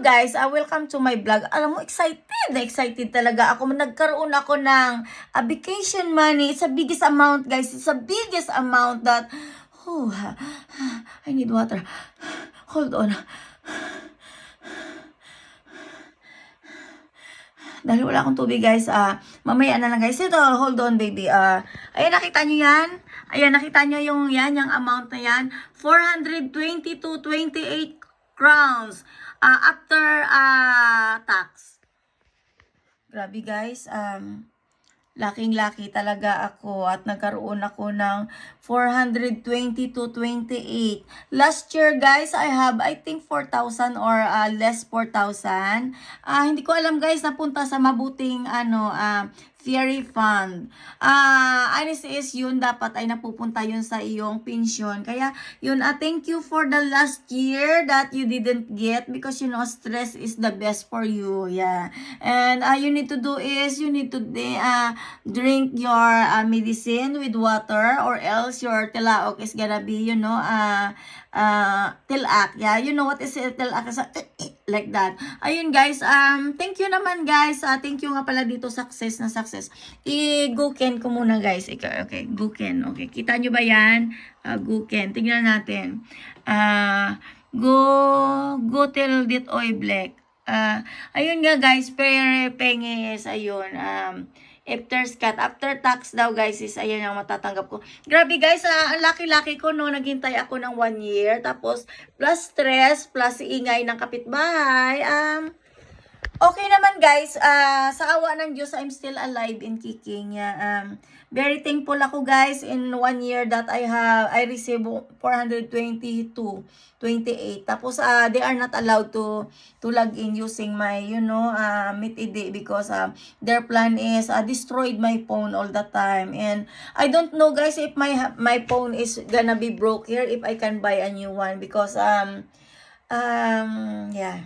Guys, welcome to my vlog. Alam mo, excited talaga ako. Nagkaroon ako ng vacation money. It's the biggest amount, guys. It's the biggest amount that, oh, I need water. Hold on. Dahil wala akong tubig, guys. Mamaya na lang, guys. Ito, hold on, baby. Ayan, nakita nyo yan? Ayan, nakita nyo yung amount na yan. 420 to 28 crowns. After tax. Grabe, guys. Laking-laki talaga ako at nagkaroon ako ng 420 to 28. Last year, guys, I think 4,000 or less 4,000. Hindi ko alam, guys, napunta sa mabuting fairy fund. Honestly is yun, dapat ay napupunta yun sa iyong pension. Kaya yun, thank you for the last year that you didn't get because you know stress is the best for you. Yeah. And you need to do is you need to drink your medicine with water or else your tilaok is gonna be, you know, tilak. Yeah, you know what is tilak? Like that. Ayun, guys, thank you naman, guys. Thank you nga pala dito, success. I-guken ko muna, guys. Okay, guken. Okay, kita nyo ba yan? Guken. Tingnan natin. Go till dit oy black. Ayun nga, guys, pengis, ayun, after tax daw, guys, is ayan ang matatanggap ko. Grabe, guys, ang laki-laki ko, no, naghintay ako ng 1 year, tapos plus stress, plus ingay ng kapitbahay. Okay naman, guys, sa awa ng Diyos, I'm still alive and kicking. Very thankful ako, guys, in 1 year that I received 422, 28. Tapos they are not allowed to log in using my, you know, MeetID because their plan is destroyed my phone all the time. And I don't know, guys, if my phone is gonna be broke here, if I can buy a new one because yeah.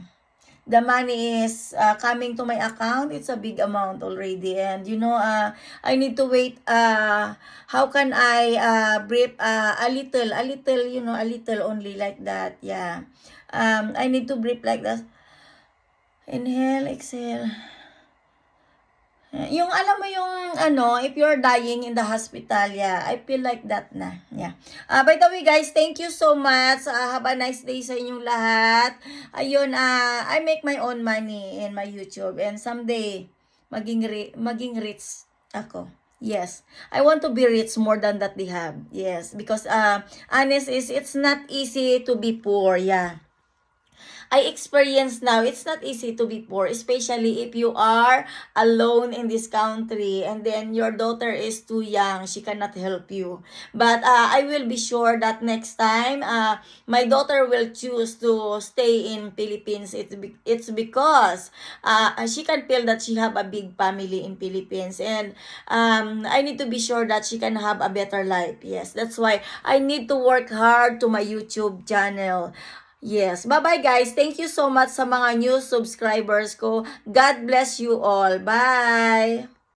The money is coming to my account. It's a big amount already. And, you know, I need to wait. How can I brief a little, you know, a little only like that. Yeah. I need to brief like that. Inhale, exhale. Yung alam mo yung if you're dying in the hospital, yeah, I feel like that na. Yeah. By the way, guys, thank you so much. Have a nice day sa inyong lahat. Ayun, I make my own money in my YouTube and someday maging rich ako. Yes. I want to be rich more than that they have. Yes, because honest is it's not easy to be poor, yeah. I experience now, it's not easy to be poor, especially if you are alone in this country and then your daughter is too young, she cannot help you. But I will be sure that next time, my daughter will choose to stay in Philippines. It's because she can feel that she have a big family in Philippines and I need to be sure that she can have a better life. Yes, that's why I need to work hard to my YouTube channel. Yes. Bye-bye, guys. Thank you so much sa mga new subscribers ko. God bless you all. Bye!